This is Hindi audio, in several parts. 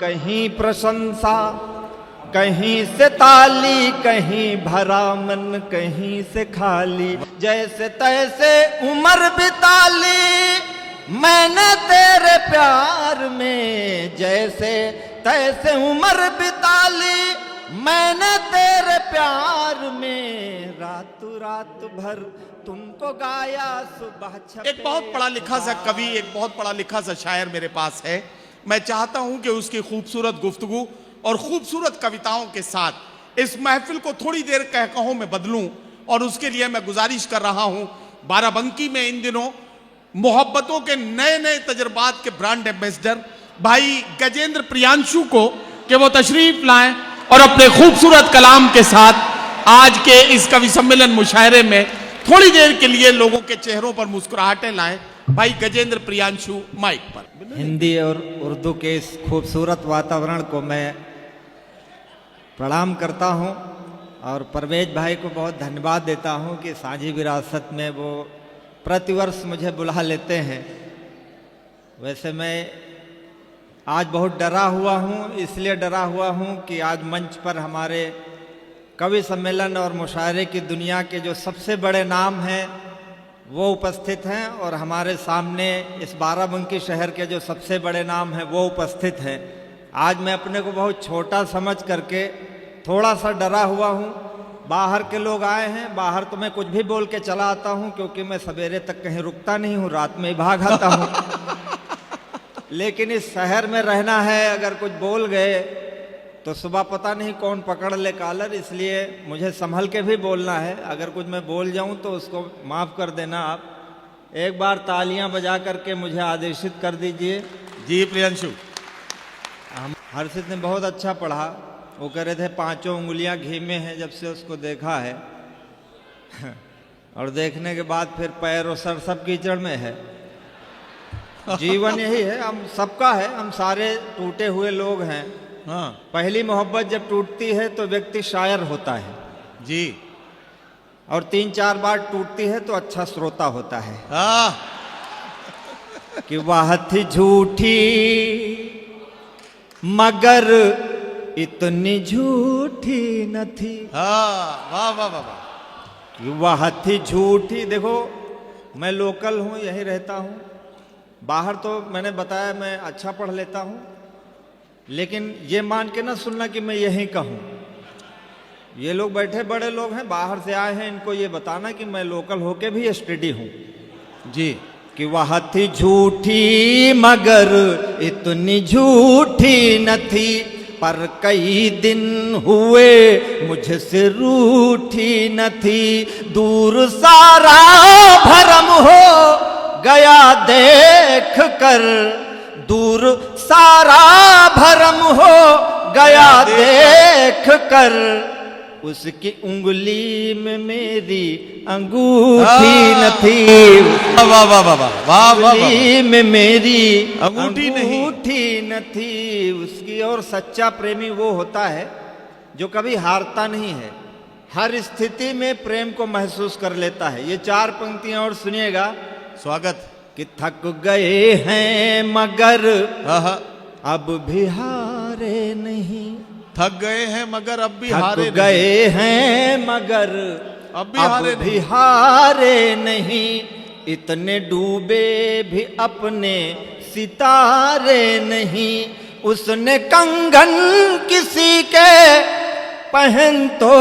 कहीं प्रशंसा, कहीं से ताली, कहीं भरा मन, कहीं से खाली। जैसे तैसे उम्र बिता ली मैंने तेरे प्यार में, जैसे तैसे उम्र बिता ली मैंने तेरे प्यार में। रात रात भर तुमको गाया सुबह छपे। एक बहुत पढ़ा लिखा सा कवि, एक बहुत पढ़ा लिखा सा शायर मेरे पास है। मैं चाहता हूं कि उसकी खूबसूरत गुफ्तगू और खूबसूरत कविताओं के साथ इस महफिल को थोड़ी देर कहकहों में बदलूं, और उसके लिए मैं गुजारिश कर रहा हूं बाराबंकी में इन दिनों मोहब्बतों के नए नए तजुर्बात के ब्रांड एम्बेसडर भाई गजेंद्र प्रियांशु को कि वो तशरीफ लाएं और अपने खूबसूरत कलाम के साथ आज के इस कवि सम्मेलन मुशायरे में थोड़ी देर के लिए लोगों के चेहरों पर मुस्कुराहटें लाएं। भाई गजेंद्र प्रियांशु माइक पर। हिंदी और उर्दू के इस खूबसूरत वातावरण को मैं प्रणाम करता हूं और परवेज भाई को बहुत धन्यवाद देता हूं कि साझी विरासत में वो प्रतिवर्ष मुझे बुला लेते हैं। वैसे मैं आज बहुत डरा हुआ हूं, इसलिए डरा हुआ हूं कि आज मंच पर हमारे कवि सम्मेलन और मुशायरे की दुनिया के जो सबसे बड़े नाम हैं वो उपस्थित हैं, और हमारे सामने इस बाराबंकी शहर के जो सबसे बड़े नाम हैं वो उपस्थित हैं। आज मैं अपने को बहुत छोटा समझ करके थोड़ा सा डरा हुआ हूँ। बाहर के लोग आए हैं, बाहर तो मैं कुछ भी बोल के चला आता हूँ क्योंकि मैं सवेरे तक कहीं रुकता नहीं हूँ, रात में ही भाग आता हूँ। लेकिन इस शहर में रहना है, अगर कुछ बोल गए तो सुबह पता नहीं कौन पकड़ ले कॉलर, इसलिए मुझे संभल के भी बोलना है। अगर कुछ मैं बोल जाऊं तो उसको माफ़ कर देना आप। एक बार तालियां बजा करके मुझे आदेशित कर दीजिए। जी प्रियांशु। हम हर्षित ने बहुत अच्छा पढ़ा। वो कह रहे थे पांचों उंगलियां घी में हैं जब से उसको देखा है और देखने के बाद फिर पैर और सर सब कीचड़ में है। जीवन यही है, हम सबका है, हम सारे टूटे हुए लोग हैं। हाँ पहली मोहब्बत जब टूटती है तो व्यक्ति शायर होता है जी, और 3-4 बार टूटती है तो अच्छा श्रोता होता है। हाँ कि वह थी झूठी मगर इतनी झूठी न थी। हाँ, वाह वाह वाह वाह। कि वह थी झूठी। देखो मैं लोकल हूँ, यहीं रहता हूँ। बाहर तो मैंने बताया मैं अच्छा पढ़ लेता हूँ, लेकिन ये मान के ना सुनना कि मैं यहीं का हूँ। ये लोग बैठे बड़े लोग हैं, बाहर से आए हैं, इनको ये बताना कि मैं लोकल होके भी स्टडी हूँ जी। कि वह थी झूठी मगर इतनी झूठी न थी, पर कई दिन हुए मुझसे रूठी न थी। दूर सारा भरम हो गया देख कर, दूर सारा भरम हो गया देख कर, उसकी उंगली में मेरी अंगूठी न थी। वाह वाह वाह वाह वाह वाह। उंगली में मेरी अंगूठी न थी उसकी। और सच्चा प्रेमी वो होता है जो कभी हारता नहीं है, हर स्थिति में प्रेम को महसूस कर लेता है। ये 4 पंक्तियां और सुनिएगा। स्वागत। कि थक गए हैं मगर हाँ, अब भी हारे नहीं। थक गए हैं मगर अब भी थक हारे गए हैं मगर अब भी हारे नहीं। इतने डूबे भी अपने सितारे नहीं। उसने कंगन किसी के पहन तो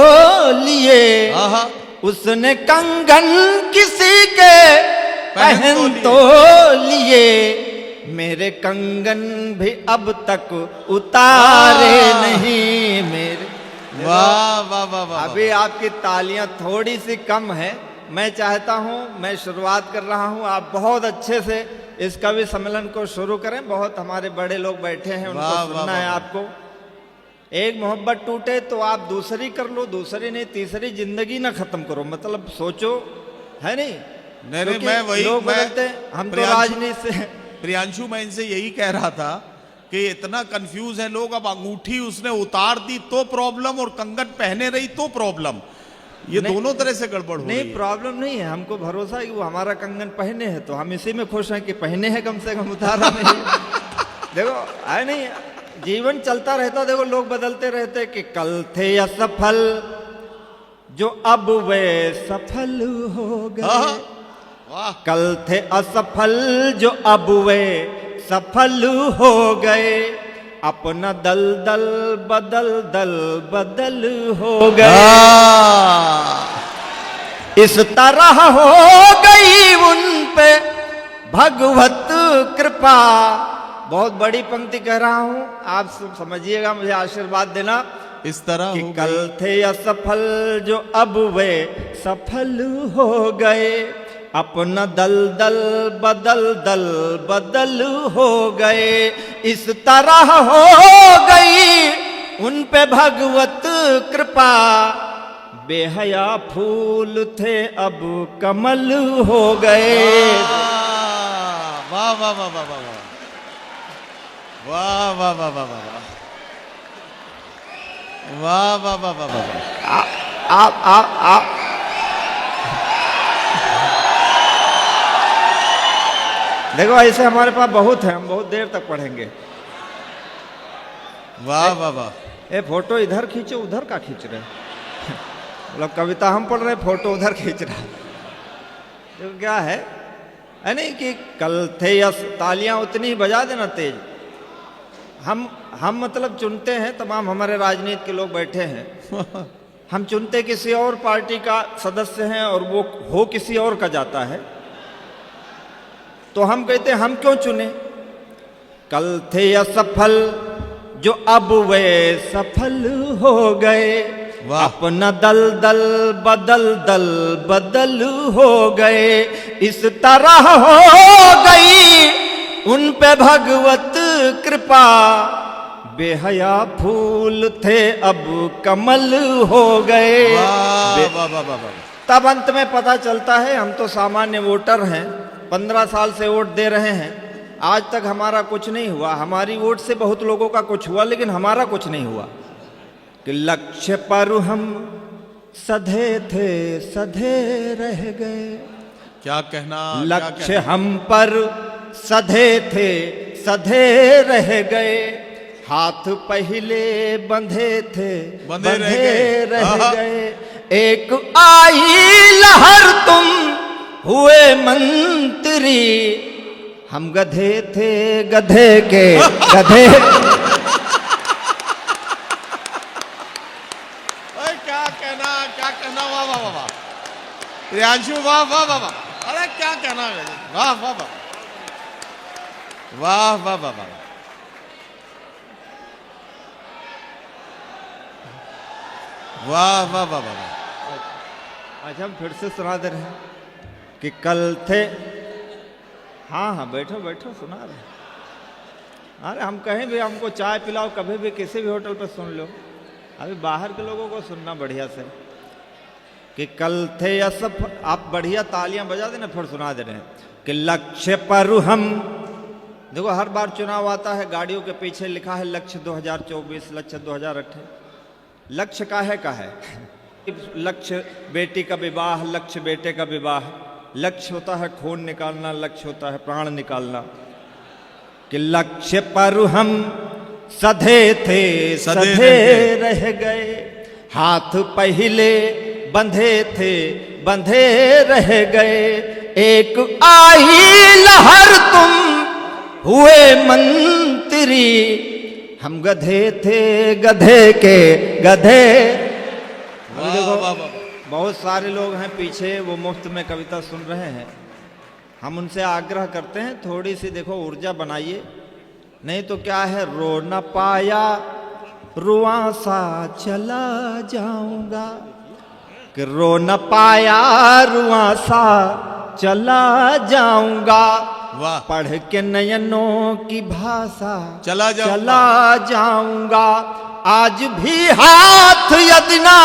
लिए, हाँ, उसने कंगन किसी के पहन तो लिए, मेरे कंगन भी अब तक उतारे नहीं मेरे। वाह वाह वाह वाह। अभी आपकी तालियां थोड़ी सी कम है। मैं चाहता हूं, मैं शुरुआत कर रहा हूं, आप बहुत अच्छे से इस कवि सम्मेलन को शुरू करें। बहुत हमारे बड़े लोग बैठे हैं, उनको सुनना है आपको। एक मोहब्बत टूटे तो आप दूसरी कर लो, दूसरी नहीं तीसरी, जिंदगी ना खत्म करो। मतलब सोचो, है नहीं? नहीं मैं वही लोग बदलते, हम तो राजनीति से। प्रियांशु मैं इनसे यही कह रहा था कि इतना कंफ्यूज है लोग। अब अंगूठी उसने उतार दी तो प्रॉब्लम, और कंगन पहने रही तो प्रॉब्लम। ये दोनों तरह से गड़बड़ हो रही है। नहीं प्रॉब्लम नहीं है, हमको भरोसा है कि वो हमारा कंगन पहने हैं, तो हम इसी में खुश हैं कि पहने हैं, कम से कम उतारा नहीं। देखो है नहीं, जीवन चलता रहता, देखो लोग बदलते रहते कि कल थे असफल जो अब वे सफल हो गए, वाह कल थे असफल जो अब वे सफल हो गए, अपना दल दल बदल दल बदल हो गए, इस तरह हो गई उन पे भगवत कृपा। बहुत बड़ी पंक्ति कह रहा हूं, आप सब समझिएगा, मुझे आशीर्वाद देना। इस तरह कि हो कल गई। थे असफल जो अब वे सफल हो गए, अपना दल दल बदल दल बदल हो गए, इस तरह हो गई उन पे भगवत कृपा, बेहया फूल थे अब कमल हो गए। वाह वाह वाह वाह वाह वाह वाह वाह वाह वाह वाह वाह वाह वाह वाह वाह। आप देखो ऐसे हमारे पास बहुत है, हम बहुत देर तक पढ़ेंगे। वाह वाह वाह। ये फोटो इधर खींचो, उधर का खींच रहे मतलब कविता हम पढ़ रहे, फोटो उधर खींच रहा। तो क्या है नहीं कि कल थे यस, तालियां उतनी ही बजा देना तेज। हम मतलब चुनते हैं, तमाम हमारे राजनीति के लोग बैठे हैं, हम चुनते किसी और पार्टी का सदस्य हैं और वो हो किसी और का जाता है, तो हम कहते हैं हम क्यों चुने। कल थे असफल जो अब वे सफल हो गए, अपना दल दल बदल दल बदल हो गए, इस तरह हो गई उन पे भगवत कृपा, बेहया फूल थे अब कमल हो गए। वाह वाह वाह। तब अंत में पता चलता है हम तो सामान्य वोटर हैं, 15 साल से वोट दे रहे हैं, आज तक हमारा कुछ नहीं हुआ। हमारी वोट से बहुत लोगों का कुछ हुआ, लेकिन हमारा कुछ नहीं हुआ। कि लक्ष्य पर हम सधे थे सधे रह गए, क्या कहना, लक्ष्य हम पर सधे थे सधे रह गए, हाथ पहले बंधे थे बंधे रह गए, एक आई लहर तुम हुए मंत्री, हम गधे थे गधे के गधे। क्या कहना, वाह वाह वाह। प्रियांशु वाह वाह वाह वाह। अरे क्या कहना है, वाह वाह वाह वाह वाह वाह वाह। वाह वाह वाह वाह। आज हम फिर से सुना दे रहे हैं कि कल थे, हाँ बैठो बैठो, सुना रहे हैं। अरे हम कहीं भी हमको चाय पिलाओ, कभी भी किसी भी होटल पर सुन लो, अभी बाहर के लोगों को सुनना बढ़िया से। कि कल थे असफल, आप बढ़िया तालियां बजा देना, फिर सुना दे रहे हैं कि लक्ष्य पर हम, देखो हर बार चुनाव आता है, गाड़ियों के पीछे लिखा है लक्ष्य 2024, लक्ष्य 2028, लक्ष्य का है लक्ष्य बेटी का विवाह, लक्ष्य बेटे का विवाह, लक्ष्य होता है खून निकालना, लक्ष्य होता है प्राण निकालना। कि लक्ष्य पर हम सधे थे सधे रह गए, हाथ पहले बंधे थे बंधे रह गए, एक आई लहर तुम हुए मंत्री, हम गधे थे गधे के गधे। देखो बहुत सारे लोग हैं पीछे, वो मुफ्त में कविता सुन रहे हैं, हम उनसे आग्रह करते हैं थोड़ी सी देखो ऊर्जा बनाइए, नहीं तो क्या है, रो न पाया रुआ सा चला जाऊंगा, कि रो न पाया रुआ सा चला जाऊंगा, पढ़ के नयनों की भाषा चला जाऊंगा, आज भी हाथ यदि ना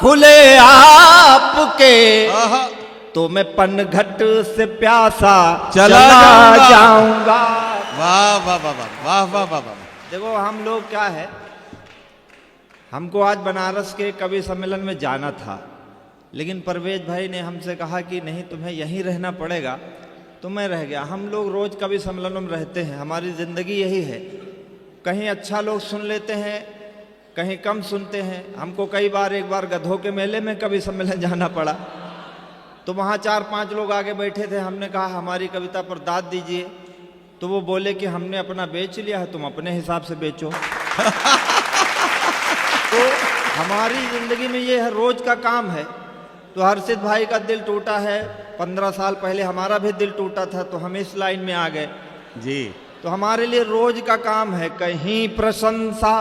खुले आपके, तो मैं पनघट से प्यासा चला जाऊंगा। वाह वाह वाह वाह वाह वाह वाह। देखो हम लोग क्या है, हमको आज बनारस के कवि सम्मेलन में जाना था, लेकिन परवेज भाई ने हमसे कहा कि नहीं तुम्हें यहीं रहना पड़ेगा, तो मैं रह गया। हम लोग रोज कवि सम्मेलनों में रहते हैं, हमारी जिंदगी यही है, कहीं अच्छा लोग सुन लेते हैं, कहीं कम सुनते हैं। हमको कई बार, एक बार गधों के मेले में कवि सम्मेलन जाना पड़ा, तो वहाँ 4-5 लोग आगे बैठे थे। हमने कहा हमारी कविता पर दाद दीजिए, तो वो बोले कि हमने अपना बेच लिया है, तुम अपने हिसाब से बेचो। तो हमारी जिंदगी में ये है, रोज का काम है। तो हर्षित भाई का दिल टूटा है, 15 साल पहले हमारा भी दिल टूटा था, तो हम इस लाइन में आ गए जी। तो हमारे लिए रोज का काम है, कहीं प्रशंसा,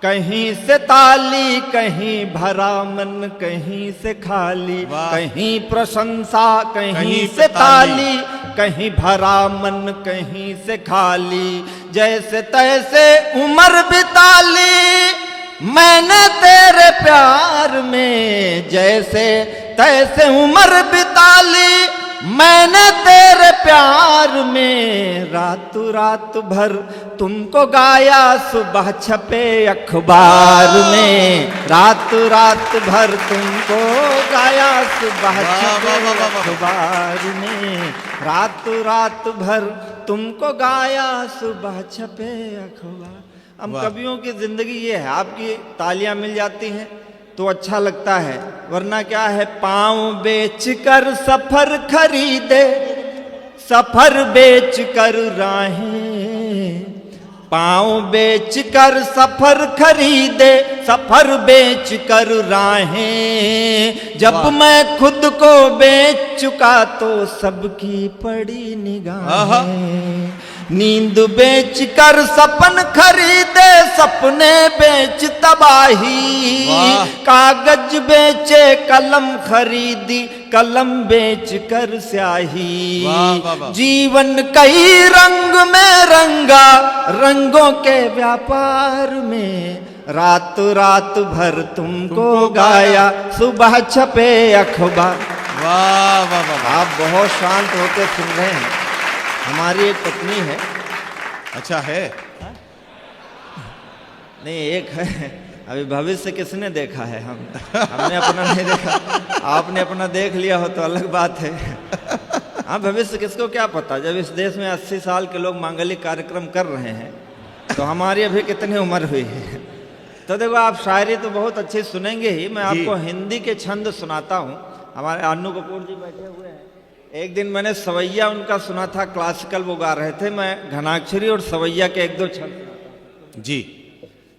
कहीं से ताली, कहीं भरा मन, कहीं से खाली। कहीं प्रशंसा, कहीं से ताली, कहीं भरा मन, कहीं से खाली। जैसे तैसे उम्र बिता ली मैंने तेरे प्यार में, जैसे तैसे उम्र बिता ली मैंने तेरे प्यार में। रातों रात भर तुमको गाया, सुबह छपे अखबार में। रातों रात भर तुमको गाया, सुबह छपे अखबार में। रातों रात भर तुमको गाया, सुबह छपे अखबार। हम कवियों की जिंदगी ये है, आपकी तालियां मिल जाती हैं तो अच्छा लगता है, वरना क्या है, पाँव बेच कर सफर खरीदे, सफर बेच कर राहें। पाँव बेच कर सफर खरीदे, सफर बेच कर राहें। जब मैं खुद को बेच चुका तो सबकी पड़ी निगाहें। नींद बेच कर सपन खरीदे, सपने बेच तबाही। कागज बेचे कलम खरीदी, कलम बेच कर स्याही। जीवन कई रंग में रंगा, रंगों के व्यापार में। रात रात भर तुमको गाया, सुबह छपे अखबार। वाह वाह वाह, आप बहुत शांत होकर सुन रहे हैं। हमारी एक पत्नी है। अच्छा है? नहीं, एक है। अभी भविष्य किसने देखा है? हमने अपना नहीं देखा, आपने अपना देख लिया हो तो अलग बात है। हाँ, भविष्य किसको क्या पता। जब इस देश में 80 साल के लोग मांगलिक कार्यक्रम कर रहे हैं तो हमारी अभी कितनी उम्र हुई है। तो देखो, आप शायरी तो बहुत अच्छी सुनेंगे ही। मैं आपको हिंदी के छंद सुनाता हूँ। हमारे अन्नू कपूर जी बैठे हुए हैं। एक दिन मैंने सवैया उनका सुना था, क्लासिकल वो गा रहे थे, मैं घनाक्षरी और सवैया के 1-2 छंद जी।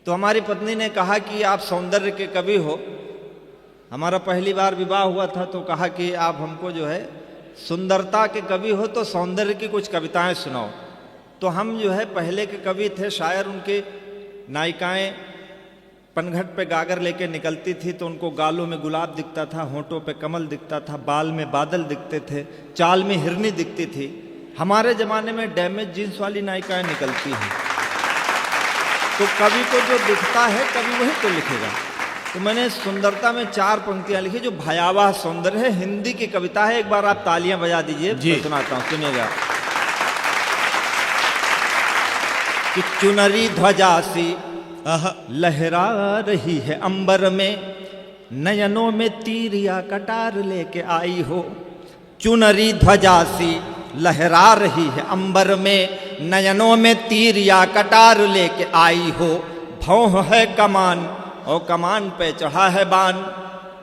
तो हमारी पत्नी ने कहा कि आप सौंदर्य के कवि हो। हमारा पहली बार विवाह हुआ था तो कहा कि आप हमको जो है सुंदरता के कवि हो तो सौंदर्य की कुछ कविताएं सुनाओ। तो हम जो है पहले के कवि थे, शायर उनके नायिकाएं पनघट पे गागर लेके निकलती थी तो उनको गालों में गुलाब दिखता था, होंठों पे कमल दिखता था, बाल में बादल दिखते थे, चाल में हिरनी दिखती थी। हमारे जमाने में डैमेज जींस वाली नायिकाएं निकलती हैं। तो कवि को जो दिखता है कवि वही तो लिखेगा। तो मैंने सुंदरता में 4 पंक्तियां लिखी जो भयावह सौंदर्य है। हिंदी की कविता है। एक बार आप तालियां बजा दीजिए, मैं सुनाता हूं, सुनिएगा। कि चुनरी ध्वजा सी लहरा रही है अंबर में, नयनों में तीर या कटार लेके आई हो। चुनरी ध्वजा सी लहरा रही है अंबर में, नयनों में तीर या कटार लेके आई हो। भौं है कमान और कमान पे चढ़ा है बान,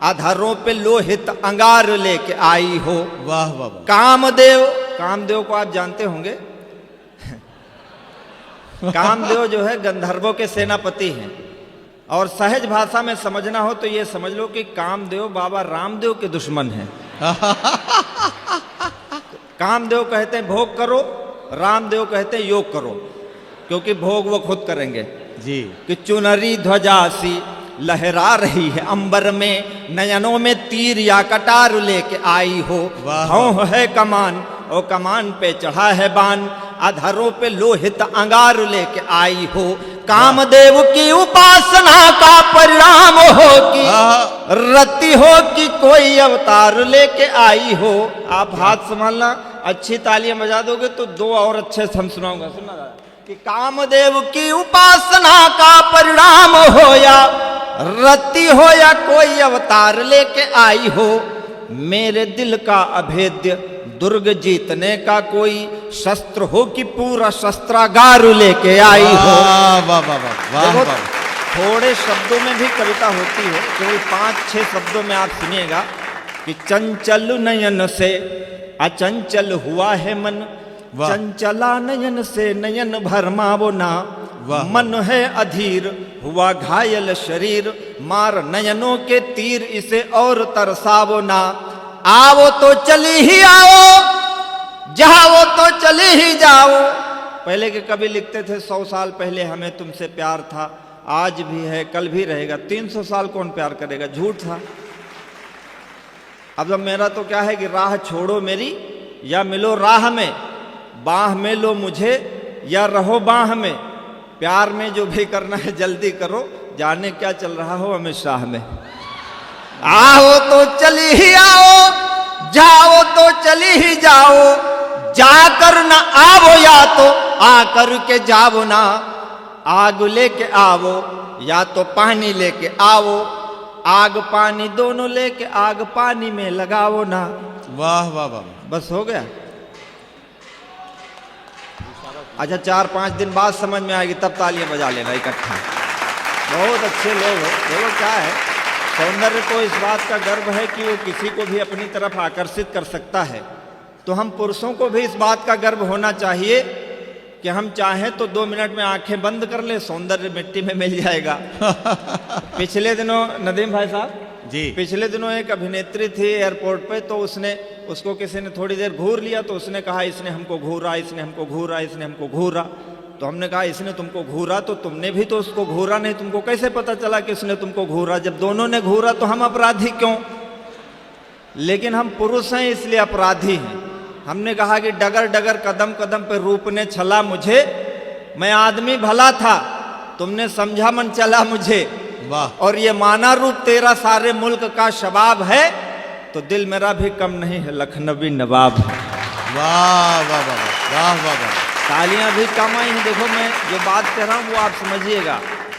अधरों पे लोहित अंगार लेके आई हो। वाह वाह। कामदेव, कामदेव को आप जानते होंगे। कामदेव जो है गंधर्वों के सेनापति हैं। और सहज भाषा में समझना हो तो ये समझ लो कि कामदेव बाबा रामदेव के दुश्मन हैं। कामदेव कहते हैं भोग करो, रामदेव कहते हैं योग करो, क्योंकि भोग वो खुद करेंगे जी। कि चुनरी ध्वजा सी लहरा रही है अंबर में, नयनों में तीर या कटार लेके आई हो। भौं है कमान और कमान पे चढ़ा है बान, अधरों पे लोहित अंगार लेके आई हो। कामदेव की उपासना का परिणाम हो कि रति हो कि कोई अवतार लेके आई हो। आप हाथ संभालना, अच्छी तालियां बजा दोगे तो 2 और अच्छे से हम सुनाऊंगा। सुनना कि कामदेव की उपासना का परिणाम हो या रति हो या कोई अवतार लेके आई हो। मेरे दिल का अभेद्य दुर्ग जीतने का कोई शस्त्र हो कि पूरा शस्त्रागार लेके आई हो। वाह वाह वाह वाह देखो, वाह। थोड़े शब्दों में भी कविता होती है, केवल 5-6 शब्दों में आप सुनिएगा कि चंचल नयन से अचंचल हुआ है मन, वाह। चंचला नयन से नयन भरमावो ना, वाह। मन है अधीर हुआ घायल शरीर, मार नयनों के तीर इसे और तरसावो ना। आओ तो चली ही आओ, जाओ तो चली ही जाओ। पहले के कवि लिखते थे 100 साल पहले हमें तुमसे प्यार था, आज भी है कल भी रहेगा। 300 साल कौन प्यार करेगा, झूठ था। अब मेरा तो क्या है कि राह छोड़ो मेरी या मिलो राह में, बाह में लो मुझे या रहो बाह में, प्यार में जो भी करना है जल्दी करो, जाने क्या चल रहा हो अमित शाह में। आओ तो चली ही आओ, जाओ तो चली ही जाओ, जाकर न आओ या तो आकर के जाओ ना। आग लेके आओ या तो पानी लेके आओ, आग पानी दोनों लेके आग पानी में लगाओ ना। वाह वाह वाह। बस हो गया। अच्छा 4-5 दिन बाद समझ में आएगी तब तालियां बजा लेना इकट्ठा। बहुत अच्छे लोग हो। देखो क्या है, सौंदर्य को इस बात का गर्व है कि वो किसी को भी अपनी तरफ आकर्षित कर सकता है। तो हम पुरुषों को भी इस बात का गर्व होना चाहिए कि हम चाहें तो 2 मिनट में आंखें बंद कर ले, सौंदर्य मिट्टी में मिल जाएगा। पिछले दिनों नदीम भाई साहब जी, पिछले दिनों एक अभिनेत्री थी एयरपोर्ट पे, तो उसको किसी ने थोड़ी देर घूर लिया, तो उसने कहा इसने हमको घूरा, इसने हमको घूरा, इसने हमको घूरा। तो हमने कहा इसने तुमको घूरा तो तुमने भी तो उसको घूरा नहीं, तुमको कैसे पता चला कि उसने तुमको घूरा? जब दोनों ने घूरा तो हम अपराधी क्यों? लेकिन हम पुरुष हैं इसलिए अपराधी हैं। हमने कहा कि डगर डगर कदम कदम पे रूप ने छला मुझे, मैं आदमी भला था तुमने समझा मन चला मुझे, वाह। और ये माना रूप तेरा सारे मुल्क का शबाब है, तो दिल मेरा भी कम नहीं है लखनवी नवाब है। वाह वाह वाह वाह वाह वाह। तालियां भी कम आई हैं। देखो मैं जो बात कह रहा हूं वो आप समझिएगा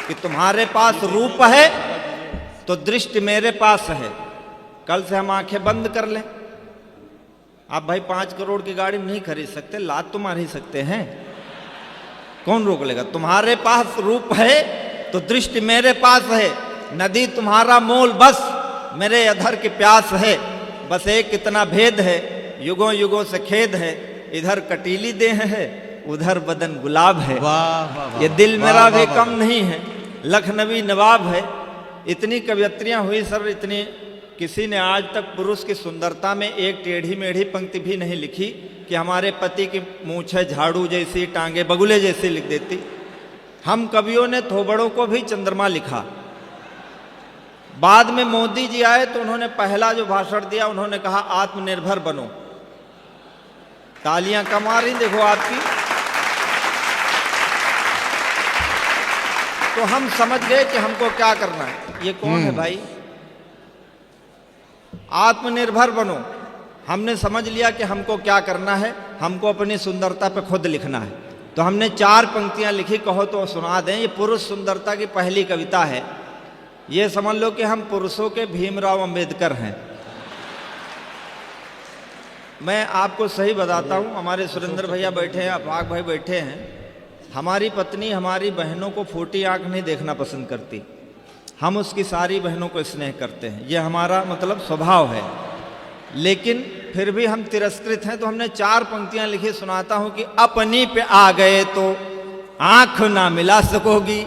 कि तुम्हारे पास रूप है तो दृष्टि मेरे पास है। कल से हम आंखें बंद कर लें। आप भाई 5 करोड़ की गाड़ी नहीं खरीद सकते, लात तो मार ही सकते हैं, कौन रोक लेगा? तुम्हारे पास रूप है तो दृष्टि मेरे पास है, नदी तुम्हारा मोल बस मेरे अधर की प्यास है। बस एक इतना भेद है, युगों युगों से खेद है, इधर कटीली देह है उधर बदन गुलाब है। वाह वाह। ये दिल मेरा वाह, भी वाह, कम नहीं है, लखनवी नवाब है। इतनी कवियत्रियां हुई सर, इतनी किसी ने आज तक पुरुष की सुंदरता में एक टेढ़ी मेढ़ी पंक्ति भी नहीं लिखी कि हमारे पति की मूंछें झाड़ू जैसी, टांगे बगुले जैसी लिख देती। हम कवियों ने थोबड़ों को भी चंद्रमा लिखा। बाद में मोदी जी आए तो उन्होंने पहला जो भाषण दिया उन्होंने कहा आत्मनिर्भर बनो। तालियां कम आ रही देखो आपकी। तो हम समझ गए कि हमको क्या करना है। ये कौन है भाई? आत्मनिर्भर बनो। हमने समझ लिया कि हमको क्या करना है, हमको अपनी सुंदरता पे खुद लिखना है। तो हमने 4 पंक्तियां लिखी, कहो तो सुना दें। ये पुरुष सुंदरता की पहली कविता है। ये समझ लो कि हम पुरुषों के भीमराव अंबेडकर हैं। मैं आपको सही बताता हूँ, हमारे सुरेंद्र भैया बैठे हैं, अफाक भाई बैठे हैं। हमारी पत्नी हमारी बहनों को फूटी आंख नहीं देखना पसंद करती, हम उसकी सारी बहनों को स्नेह करते हैं, ये हमारा मतलब स्वभाव है। लेकिन फिर भी हम तिरस्कृत हैं। तो हमने 4 पंक्तियां लिखी, सुनाता हूं कि अपनी पे आ गए तो आंख ना मिला सकोगी,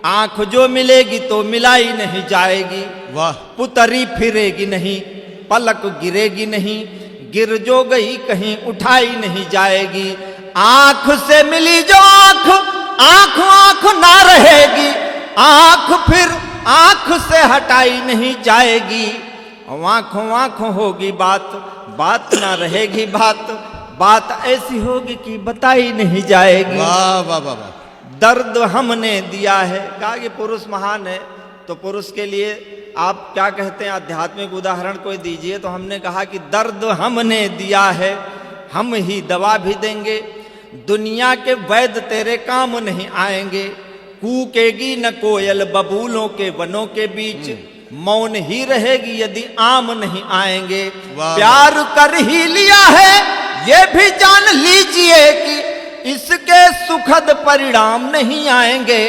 आंख जो मिलेगी तो मिलाई नहीं जाएगी। वाह। पुतरी फिरेगी नहीं, पलक गिरेगी नहीं, गिर जो गई कहीं उठाई नहीं जाएगी। आंख से मिली जो आंख, आंख आंख ना रहेगी, आंख फिर आंख से हटाई नहीं जाएगी। आंखों आंखों होगी बात, बात ना रहेगी बात, बात ऐसी होगी कि बताई नहीं जाएगी। वाह वाह वाह। दर्द हमने दिया है। कहा कि पुरुष महान है, तो पुरुष के लिए आप क्या कहते हैं, आध्यात्मिक उदाहरण कोई दीजिए। तो हमने कहा कि दर्द हमने दिया है, हम ही दवा भी देंगे, दुनिया के वैद्य तेरे काम नहीं आएंगे। कूकेगी न कोयल बबूलों के वनों के बीच, मौन ही रहेगी यदि आम नहीं आएंगे। वाह। प्यार कर ही लिया है ये भी जान लीजिए कि इसके सुखद परिणाम नहीं आएंगे।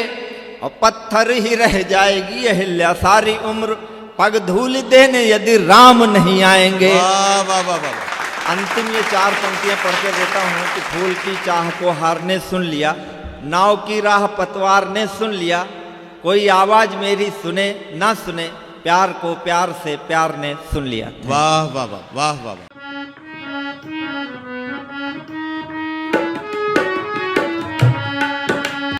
और पत्थर ही रह जाएगी अहिल्या सारी उम्र, पग धूल देने यदि राम नहीं आएंगे। वाह वाह वाह वाह। अंतिम ये 4 पंक्तियां पढ़ के देता हूं कि फूल की चाह को हार ने सुन लिया, नाव की राह पतवार ने सुन लिया, कोई आवाज मेरी सुने ना सुने, प्यार को प्यार से प्यार ने सुन लिया। वाह वाह वाह वाह वाह।